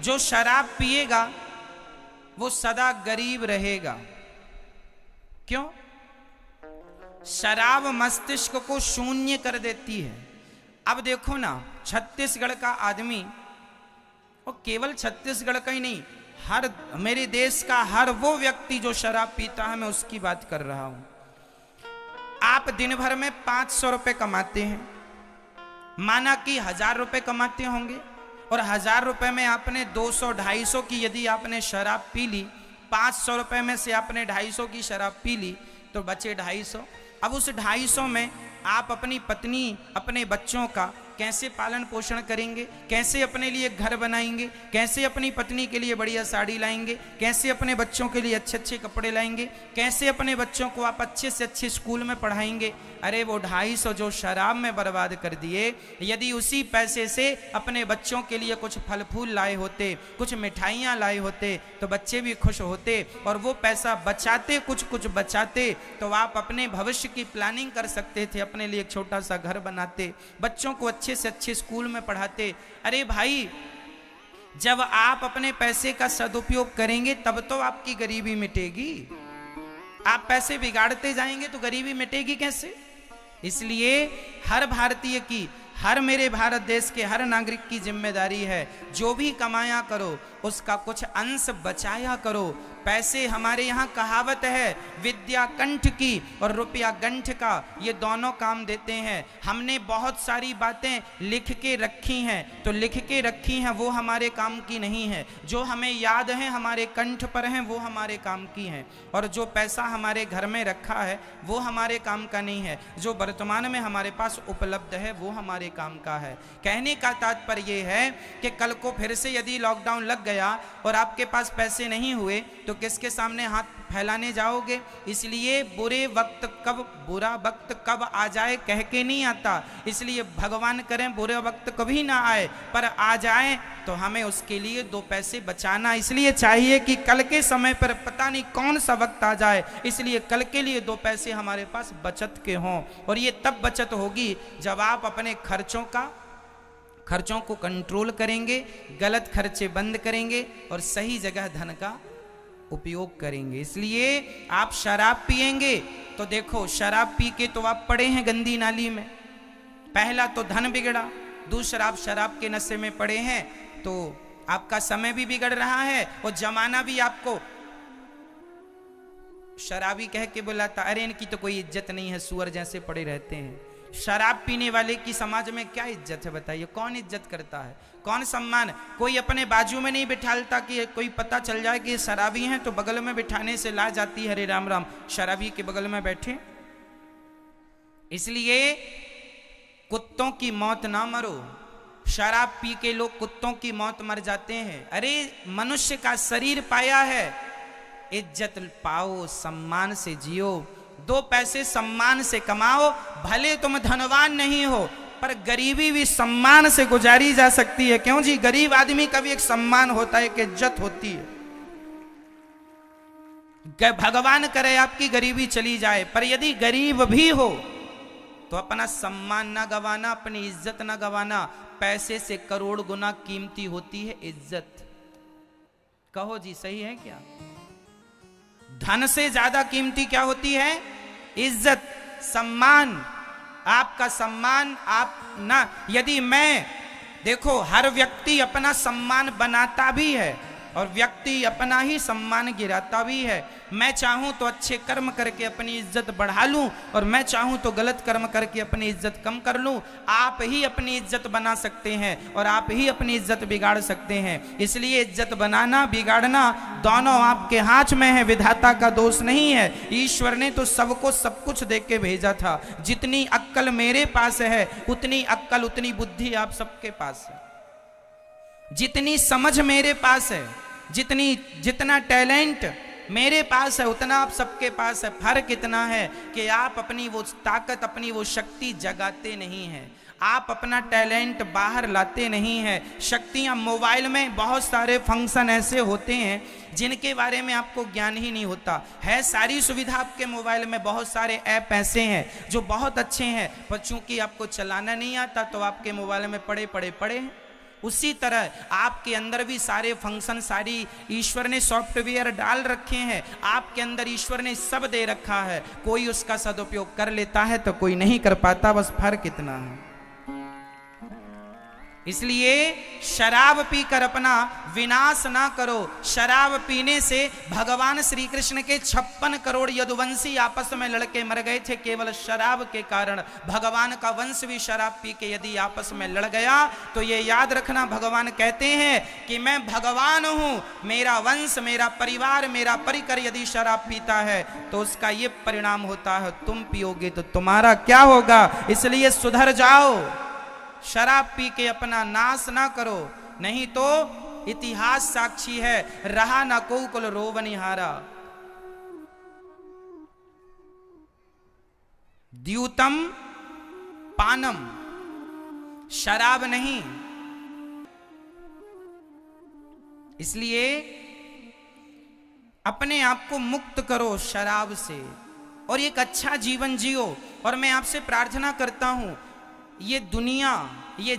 जो शराब पिएगा वो सदा गरीब रहेगा। क्यों? शराब मस्तिष्क को शून्य कर देती है। अब देखो ना, छत्तीसगढ़ का आदमी, और केवल छत्तीसगढ़ का ही नहीं, हर मेरे देश का हर वो व्यक्ति जो शराब पीता है, मैं उसकी बात कर रहा हूं। आप दिन भर में 500 रुपए कमाते हैं, माना कि 1000 रुपए कमाते होंगे, और 1000 रुपए में आपने 200-250 की यदि आपने शराब पी ली, 500 रुपए में से आपने 250 की शराब पी ली, तो बचे 250। अब उस 250 में आप अपनी पत्नी, अपने बच्चों का कैसे पालन पोषण करेंगे, कैसे अपने लिए घर बनाएंगे, कैसे अपनी पत्नी के लिए बढ़िया साड़ी लाएंगे, कैसे अपने बच्चों के लिए अच्छे अच्छे कपड़े लाएंगे, कैसे अपने बच्चों को आप अच्छे से अच्छे स्कूल में पढ़ाएंगे। अरे वो 250 जो शराब में बर्बाद कर दिए, यदि उसी पैसे से अपने बच्चों के लिए कुछ फल फूल लाए होते, कुछ मिठाइयाँ लाए होते, तो बच्चे भी खुश होते, और वो पैसा बचाते, कुछ कुछ बचाते, तो आप अपने भविष्य की प्लानिंग कर सकते थे, अपने लिए एक छोटा सा घर बनाते, बच्चों को अच्छे से अच्छे स्कूल में पढ़ाते। अरे भाई, जब आप अपने पैसे का सदुपयोग करेंगे तब तो आपकी गरीबी मिटेगी। आप पैसे बिगाड़ते जाएंगे तो गरीबी मिटेगी कैसे? इसलिए हर भारतीय की, हर मेरे भारत देश के हर नागरिक की जिम्मेदारी है, जो भी कमाया करो उसका कुछ अंश बचाया करो। पैसे, हमारे यहाँ कहावत है, विद्या कंठ की और रुपया गंठ का, ये दोनों काम देते हैं। हमने बहुत सारी बातें लिख के रखी हैं, तो लिख के रखी हैं वो हमारे काम की नहीं है। जो हमें याद है, हमारे कंठ पर हैं, वो हमारे काम की हैं। और जो पैसा हमारे घर में रखा है वो हमारे काम का नहीं है। जो वर्तमान में हमारे पास उपलब्ध है वो हमारे काम का है। कहने का तात्पर्य ये है कि कल को फिर से यदि लॉकडाउन लग गया और आपके पास पैसे नहीं हुए, तो किसके सामने हाथ फैलाने जाओगे? इसलिए बुरा वक्त कब आ जाए कह के नहीं आता, इसलिए भगवान करें बुरा वक्त कभी ना आए, पर आ जाए तो हमें उसके लिए 2 पैसे बचाना इसलिए चाहिए कि कल के समय पर पता नहीं कौन सा वक्त आ जाए, इसलिए कल के लिए 2 पैसे हमारे पास बचत के हों। और ये तब बचत होगी जब आप अपने खर्चों को कंट्रोल करेंगे, गलत खर्चे बंद करेंगे और सही जगह धन का उपयोग करेंगे। इसलिए आप शराब पिएंगे तो देखो, शराब पी के तो आप पड़े हैं गंदी नाली में। पहला तो धन बिगड़ा, दूसरा आप शराब के नशे में पड़े हैं तो आपका समय भी बिगड़ रहा है और जमाना भी आपको शराबी कह के बुलाता, अरे इनकी तो कोई इज्जत नहीं है, सुअर जैसे पड़े रहते हैं। शराब पीने वाले की समाज में क्या इज्जत है बताइए? कौन इज्जत करता है, कौन सम्मान? कोई अपने बाजू में नहीं बिठालता कि कोई पता चल जाए कि शराबी हैं तो बगल में बिठाने से ला जाती है, अरे राम राम शराबी के बगल में बैठे। इसलिए कुत्तों की मौत ना मरो। शराब पी के लोग कुत्तों की मौत मर जाते हैं। अरे मनुष्य का शरीर पाया है, इज्जत पाओ, सम्मान से जियो, 2 पैसे सम्मान से कमाओ। भले तुम धनवान नहीं हो पर गरीबी भी सम्मान से गुजारी जा सकती है। क्यों जी? गरीब आदमी का भी एक सम्मान होता है, एक इज्जत होती है। भगवान करे आपकी गरीबी चली जाए, पर यदि गरीब भी हो तो अपना सम्मान ना गवाना, अपनी इज्जत ना गवाना। पैसे से करोड़ गुना कीमती होती है इज्जत। कहो जी, सही है क्या? धन से ज्यादा कीमती क्या होती है? इज्जत, सम्मान। आपका सम्मान आप ना, यदि मैं देखो, हर व्यक्ति अपना सम्मान बनाता भी है और व्यक्ति अपना ही सम्मान गिराता भी है। मैं चाहूं तो अच्छे कर्म करके अपनी इज्जत बढ़ा लूं और मैं चाहूं तो गलत कर्म करके अपनी इज्जत कम कर लूं। आप ही अपनी इज्जत बना सकते हैं और आप ही अपनी इज्जत बिगाड़ सकते हैं। इसलिए इज्जत बनाना बिगाड़ना दोनों आपके हाथ में है, विधाता का दोष नहीं है। ईश्वर ने तो सबको सब कुछ देख के भेजा था। जितनी अक्कल मेरे पास है उतनी अक्कल, उतनी बुद्धि आप सबके पास है। जितनी समझ मेरे पास है, जितना टैलेंट मेरे पास है, उतना आप सबके पास है। फर्क इतना है कि आप अपनी वो ताकत, अपनी वो शक्ति जगाते नहीं हैं। आप अपना टैलेंट बाहर लाते नहीं हैं। शक्तियां, मोबाइल में बहुत सारे फंक्शन ऐसे होते हैं जिनके बारे में आपको ज्ञान ही नहीं होता है। सारी सुविधा आपके मोबाइल में, बहुत सारे ऐप ऐसे हैं जो बहुत अच्छे हैं, पर चूंकि आपको चलाना नहीं आता तो आपके मोबाइल में पड़े हैं। उसी तरह आपके अंदर भी सारे फंक्शन, सारी ईश्वर ने सॉफ्टवेयर डाल रखे हैं, आपके अंदर ईश्वर ने सब दे रखा है। कोई उसका सदुपयोग कर लेता है तो कोई नहीं कर पाता, बस फर्क इतना है। इसलिए शराब पीकर अपना विनाश ना करो। शराब पीने से भगवान श्री कृष्ण के 56 करोड़ यदुवंशी आपस में लड़के मर गए थे केवल शराब के कारण। भगवान का वंश भी शराब पी के यदि आपस में लड़ गया तो ये याद रखना, भगवान कहते हैं कि मैं भगवान हूं, मेरा वंश, मेरा परिवार, मेरा परिकर यदि शराब पीता है तो उसका ये परिणाम होता है, तुम पियोगे तो तुम्हारा क्या होगा। इसलिए सुधर जाओ, शराब पी के अपना नाश ना करो, नहीं तो इतिहास साक्षी है, रहा ना को कुल रोवनिहारा। द्यूतम पानम, शराब नहीं। इसलिए अपने आप को मुक्त करो शराब से और एक अच्छा जीवन जियो। और मैं आपसे प्रार्थना करता हूं, ये दुनिया, ये